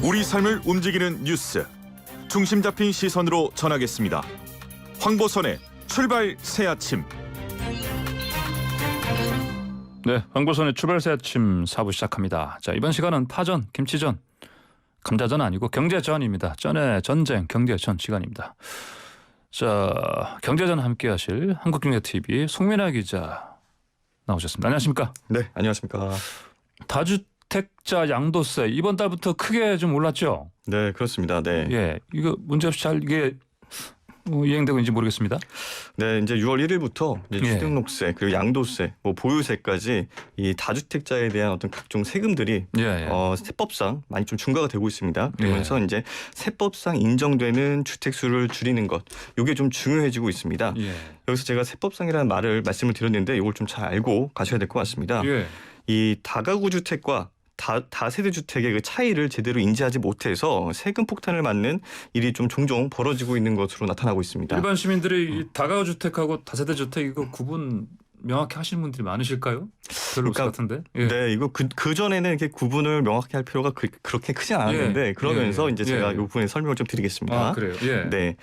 우리 삶을 움직이는 뉴스, 중심 잡힌 시선으로 전하겠습니다. 황보선의 출발 새 아침. 네, 황보선의 출발 새 아침 4부 시작합니다. 자, 이번 시간은 파전, 김치전, 감자전 아니고 경제전입니다. 전의 전쟁, 경제전 시간입니다. 자, 경제전 함께하실 한국경제TV 송민아 기자 나오셨습니다. 안녕하십니까? 네, 안녕하십니까. 다주택자 양도세 이번 달부터 크게 좀 올랐죠? 네, 그렇습니다. 네. 예, 이거 문제없이 잘 이게 이행되고 있는지 모르겠습니다. 네, 이제 6월 1일부터 이제 예. 취득록세 그리고 양도세, 보유세까지 이 다주택자에 대한 어떤 각종 세금들이 예. 세법상 많이 좀 중과가 되고 있습니다. 그러면서 이제 세법상 인정되는 주택수를 줄이는 것, 이게 좀 중요해지고 있습니다. 예. 여기서 제가 세법상이라는 말씀을 드렸는데 이걸 좀 잘 알고 가셔야 될 것 같습니다. 예. 이 다가구 주택과 다세대 주택의 그 차이를 제대로 인지하지 못해서 세금 폭탄을 맞는 일이 좀 종종 벌어지고 있는 것으로 나타나고 있습니다. 일반 시민들이 이 다가구 주택하고 다세대 주택 이거 구분 명확히 하시는 분들이 많으실까요? 별로 없을 것 같은데. 예. 네, 이거 그 전에는 이렇게 구분을 명확히 할 필요가 그렇게 크지 않았는데 그러면서 이제 제가 이 부분에 설명을 좀 드리겠습니다. 아, 그래요. 예. 네,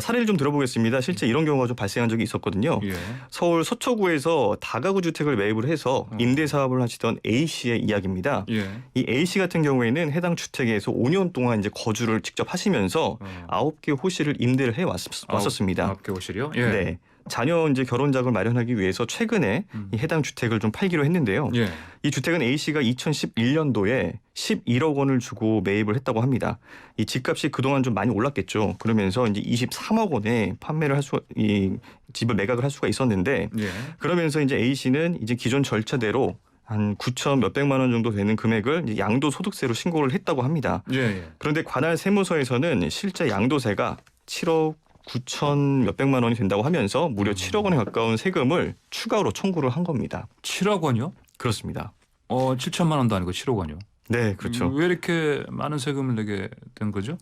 사례를 좀 들어보겠습니다. 실제 이런 경우가 좀 발생한 적이 있었거든요. 예. 서울 서초구에서 다가구 주택을 매입을 해서 임대 사업을 하시던 A 씨의 이야기입니다. 예. 이 A 씨 같은 경우에는 해당 주택에서 5년 동안 이제 거주를 직접 하시면서 9개 호실을 임대를 해 왔었습니다. 9개 호실이요? 예. 네. 자녀 이제 결혼작을 마련하기 위해서 최근에 이 해당 주택을 좀 팔기로 했는데요. 예. 이 주택은 A 씨가 2011년도에 11억 원을 주고 매입을 했다고 합니다. 이 집값이 그동안 좀 많이 올랐겠죠. 그러면서 이제 23억 원에 이 집을 매각을 할 수가 있었는데 예. 그러면서 이제 A 씨는 이제 기존 절차대로 한 9천 몇백만 원 정도 되는 금액을 이제 양도소득세로 신고를 했다고 합니다. 예. 그런데 관할 세무서에서는 실제 양도세가 7억 9천 몇백만 원이 된다고 하면서 무려 7억 원에 가까운 세금을 추가로 청구를 한 겁니다. 7억 원이요? 그렇습니다. 7천만 원도 아니고 7억 원이요. 네, 그렇죠. 왜 이렇게 많은 세금을 내게 된 거죠?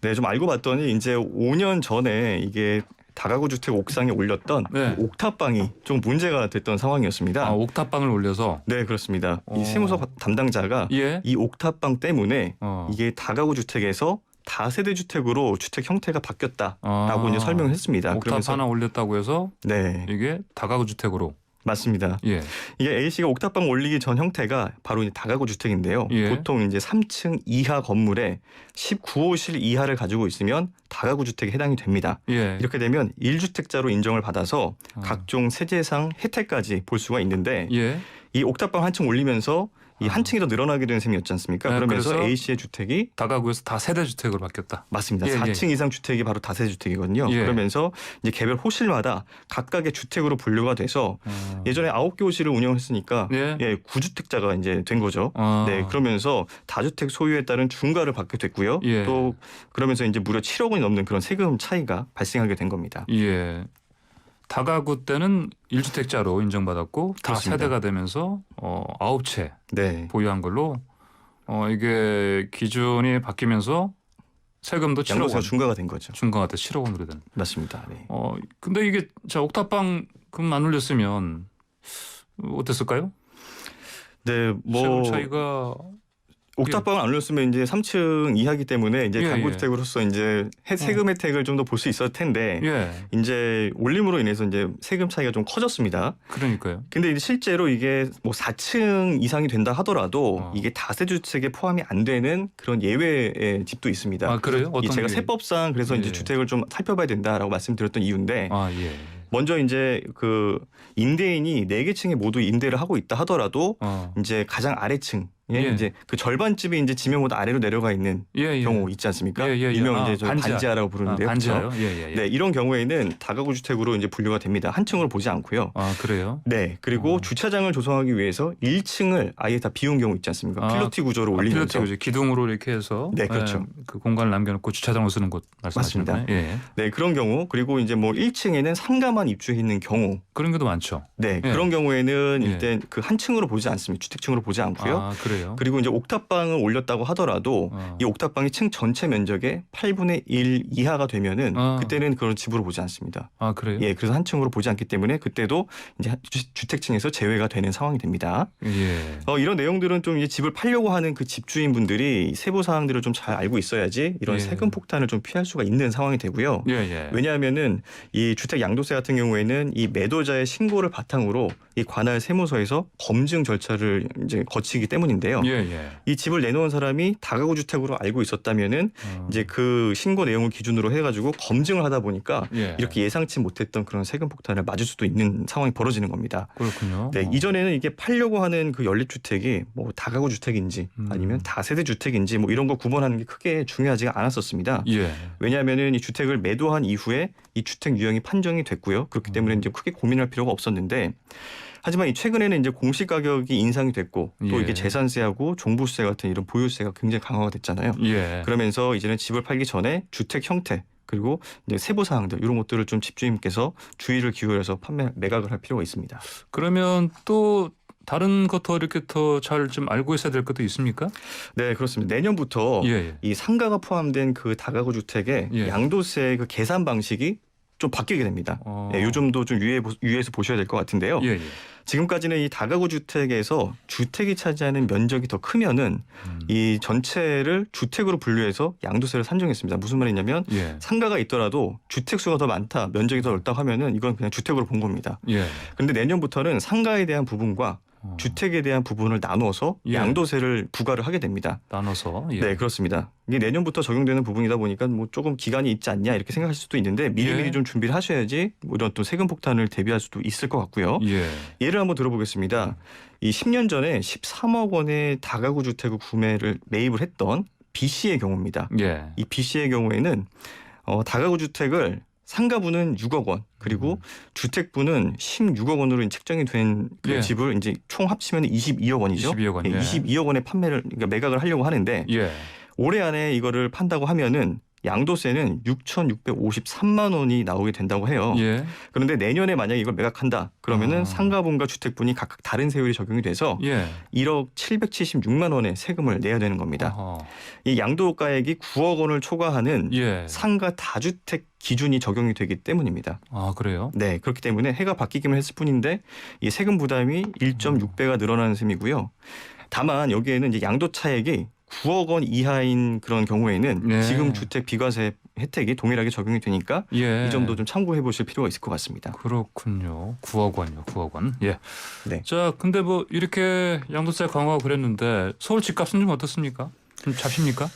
네, 좀 알고 봤더니 이제 5년 전에 이게 다가구 주택 옥상에 올렸던 네. 옥탑방이 좀 문제가 됐던 상황이었습니다. 옥탑방을 올려서. 네, 그렇습니다. 이 세무서 담당자가 예. 이 옥탑방 때문에 이게 이게 다가구 주택에서 다세대 주택으로 주택 형태가 바뀌었다라고 이제 설명을 했습니다. 옥탑 하나 올렸다고 해서 네, 이게 다가구 주택으로. 맞습니다. 예. 이게 A 씨가 옥탑방 올리기 전 형태가 바로 이제 다가구 주택인데요. 예. 보통 이제 3층 이하 건물에 19호실 이하를 가지고 있으면 다가구 주택에 해당이 됩니다. 예. 이렇게 되면 1주택자로 인정을 받아서 각종 세제상 혜택까지 볼 수가 있는데 예. 이 옥탑방 한 층 올리면서 이 한 층이 더 늘어나게 되는 셈이었지 않습니까? 네, 그러면서 그래서 A 씨의 주택이 다가구에서 다세대 주택으로 바뀌었다. 맞습니다. 예, 4층 이상 주택이 바로 다세대 주택이거든요. 예. 그러면서 이제 개별 호실마다 각각의 주택으로 분류가 돼서 예전에 9개 호실을 운영했으니까 예. 9주택자가 이제 된 거죠. 아. 네, 그러면서 다주택 소유에 따른 중과를 받게 됐고요. 예. 또 그러면서 이제 무려 7억 원이 넘는 그런 세금 차이가 발생하게 된 겁니다. 예. 다가구 때는 1주택자로 인정받았고 그렇습니다. 다세대가 되면서 9채 네, 보유한 걸로 이게 기준이 바뀌면서 세금도 7억 양도세가 원 중과가 된 거죠. 중과가 돼 7억 원으로 되는. 맞습니다. 네. 근데 이게 옥탑방 금 안 올렸으면 어땠을까요? 네, 세금 차이가 옥탑방을 안 올렸으면 이제 3층 이하기 때문에 이제 예, 가구주택으로서 이제 세금 혜택을 좀 더 볼 수 있었을 텐데 예. 이제 올림으로 인해서 이제 세금 차이가 좀 커졌습니다. 그러니까요. 근데 이제 실제로 이게 뭐 4층 이상이 된다 하더라도 이게 다세주택에 포함이 안 되는 그런 예외의 집도 있습니다. 아, 그래요? 어떤 제가 게? 세법상 그래서 이제 예. 주택을 좀 살펴봐야 된다라고 말씀드렸던 이유인데 아, 예. 먼저 이제 그 임대인이 4개 층에 모두 임대를 하고 있다 하더라도 이제 가장 아래층 예. 이제 그 절반집이 이제 지명보다 아래로 내려가 있는 예. 경우 있지 않습니까? 예. 일명 이제 저희 반지하. 반지하라고 부르는데요. 반지하요? 그렇죠? 예. 네, 이런 경우에는 다가구 주택으로 이제 분류가 됩니다. 한 층으로 보지 않고요. 아, 그래요? 네, 그리고 주차장을 조성하기 위해서 1층을 아예 다 비운 경우 있지 않습니까? 필로티 구조로 올리면서. 필로티 기둥으로 이렇게 해서 네, 그렇죠. 그 공간을 남겨놓고 주차장으로 쓰는 곳 말씀하시는 거예요? 예. 네, 그런 경우 그리고 이제 뭐 1층에는 상가만 입주해 있는 경우. 그런 경우도 많죠. 네, 예. 그런 경우에는 예. 일단 그 한 층으로 보지 않습니다. 주택층으로 보지 않고요. 아, 그래요? 그래요? 그리고 이제 옥탑방을 올렸다고 하더라도 어. 이 옥탑방이 층 전체 면적의 8분의 1 이하가 되면은 그때는 그런 집으로 보지 않습니다. 아, 그래요? 예, 그래서 한 층으로 보지 않기 때문에 그때도 이제 주택층에서 제외가 되는 상황이 됩니다. 예. 이런 내용들은 좀 이제 집을 팔려고 하는 그 집주인분들이 세부 사항들을 좀 잘 알고 있어야지 이런 예. 세금 폭탄을 좀 피할 수가 있는 상황이 되고요. 예, 예. 왜냐하면은 이 주택 양도세 같은 경우에는 이 매도자의 신고를 바탕으로 이 관할 세무서에서 검증 절차를 이제 거치기 때문인데요. 예, 예. 이 집을 내놓은 사람이 다가구 주택으로 알고 있었다면은 이제 그 신고 내용을 기준으로 해가지고 검증을 하다 보니까 예. 이렇게 예상치 못했던 그런 세금 폭탄을 맞을 수도 있는 상황이 벌어지는 겁니다. 그렇군요. 네, 이전에는 이게 팔려고 하는 그 연립주택이 뭐 다가구 주택인지 아니면 다세대 주택인지 뭐 이런 거 구분하는 게 크게 중요하지가 않았었습니다. 예. 왜냐하면은 이 주택을 매도한 이후에 이 주택 유형이 판정이 됐고요. 그렇기 때문에 이제 크게 고민할 필요가 없었는데, 하지만 이 최근에는 이제 공시 가격이 인상이 됐고 또 예. 이게 재산세하고 종부세 같은 이런 보유세가 굉장히 강화가 됐잖아요. 예. 그러면서 이제는 집을 팔기 전에 주택 형태 그리고 이제 세부 사항들 이런 것들을 좀 집주인께서 주의를 기울여서 매각을 할 필요가 있습니다. 그러면 또 다른 것도 이렇게 더 잘 좀 알고 있어야 될 것도 있습니까? 네, 그렇습니다. 내년부터 예. 이 상가가 포함된 그 다가구 주택의 예. 양도세 그 계산 방식이 좀 바뀌게 됩니다. 예, 요즘도 좀 유의해서 보셔야 될 것 같은데요. 예, 예. 지금까지는 이 다가구 주택에서 주택이 차지하는 면적이 더 크면은 이 전체를 주택으로 분류해서 양도세를 산정했습니다. 무슨 말이냐면 예. 상가가 있더라도 주택 수가 더 많다, 면적이 더 넓다 하면은 이건 그냥 주택으로 본 겁니다. 예. 그런데 내년부터는 상가에 대한 부분과 주택에 대한 부분을 나누어서 예. 양도세를 부과를 하게 됩니다. 나눠서. 예. 네, 그렇습니다. 이게 내년부터 적용되는 부분이다 보니까 뭐 조금 기간이 있지 않냐 이렇게 생각하실 수도 있는데 미리미리 예. 좀 준비를 하셔야지 뭐 이런 또 세금 폭탄을 대비할 수도 있을 것 같고요. 예. 예를 한번 들어보겠습니다. 이 10년 전에 13억 원의 다가구 주택을 매입을 했던 B 씨의 경우입니다. 예. 이 B 씨의 경우에는 다가구 주택을 상가분은 6억 원 그리고 주택분은 16억 원으로 책정이 된 그 예. 집을 이제 총 합치면 22억 원이죠. 22억 원. 예, 예. 22억 원의 그러니까 매각을 하려고 하는데 예. 올해 안에 이거를 판다고 하면은 양도세는 6,653만 원이 나오게 된다고 해요. 예. 그런데 내년에 만약에 이걸 매각한다 그러면은 아. 상가분과 주택분이 각각 다른 세율이 적용이 돼서 예. 1억 776만 원의 세금을 내야 되는 겁니다. 어허. 이 양도가액이 9억 원을 초과하는 예. 상가 다주택 기준이 적용이 되기 때문입니다. 아, 그래요? 네, 그렇기 때문에 해가 바뀌기만 했을 뿐인데 이 세금 부담이 1.6배가 늘어나는 셈이고요. 다만 여기에는 이제 양도 차액이 9억 원 이하인 그런 경우에는 예. 지금 주택 비과세 혜택이 동일하게 적용이 되니까 예. 이 점도 좀 참고해 보실 필요가 있을 것 같습니다. 그렇군요. 9억 원이요. 9억 원. 예. 네. 자, 근데 뭐 이렇게 양도세 강화하고 그랬는데 서울 집값은 좀 어떻습니까? 좀 잡힙니까?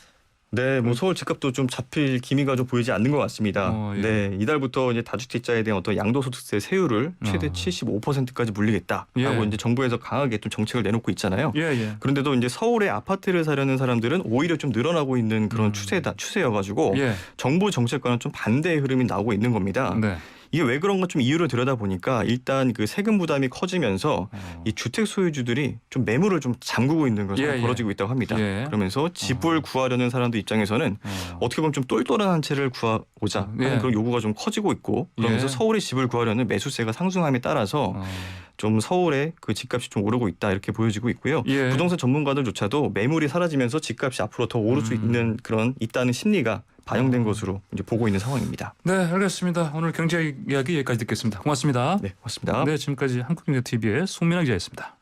네, 뭐 서울 집값도 좀 잡힐 기미가 좀 보이지 않는 것 같습니다. 예. 네, 이달부터 이제 다주택자에 대한 어떤 양도소득세 세율을 최대 75%까지 물리겠다라고 예. 이제 정부에서 강하게 좀 정책을 내놓고 있잖아요. 예, 예. 그런데도 이제 서울에 아파트를 사려는 사람들은 오히려 좀 늘어나고 있는 그런 추세여가지고 예. 정부 정책과는 좀 반대의 흐름이 나오고 있는 겁니다. 네. 이게 왜 그런가 좀 이유를 들여다보니까 일단 그 세금 부담이 커지면서 이 주택 소유주들이 좀 매물을 좀 잠그고 있는 그런 상황이 예, 예. 벌어지고 있다고 합니다. 예. 그러면서 집을 구하려는 사람들 입장에서는 어떻게 보면 좀 똘똘한 한 채를 구하고자 하는 예. 그런 요구가 좀 커지고 있고 그러면서 예. 서울에 집을 구하려는 매수세가 상승함에 따라서 좀 서울의 그 집값이 좀 오르고 있다 이렇게 보여지고 있고요. 예. 부동산 전문가들조차도 매물이 사라지면서 집값이 앞으로 더 오를 수 있다는 심리가 반영된 것으로 이제 보고 있는 상황입니다. 네, 알겠습니다. 오늘 경제 이야기 여기까지 듣겠습니다. 고맙습니다. 네, 고맙습니다. 네, 지금까지 한국경제TV의 송민아 기자였습니다.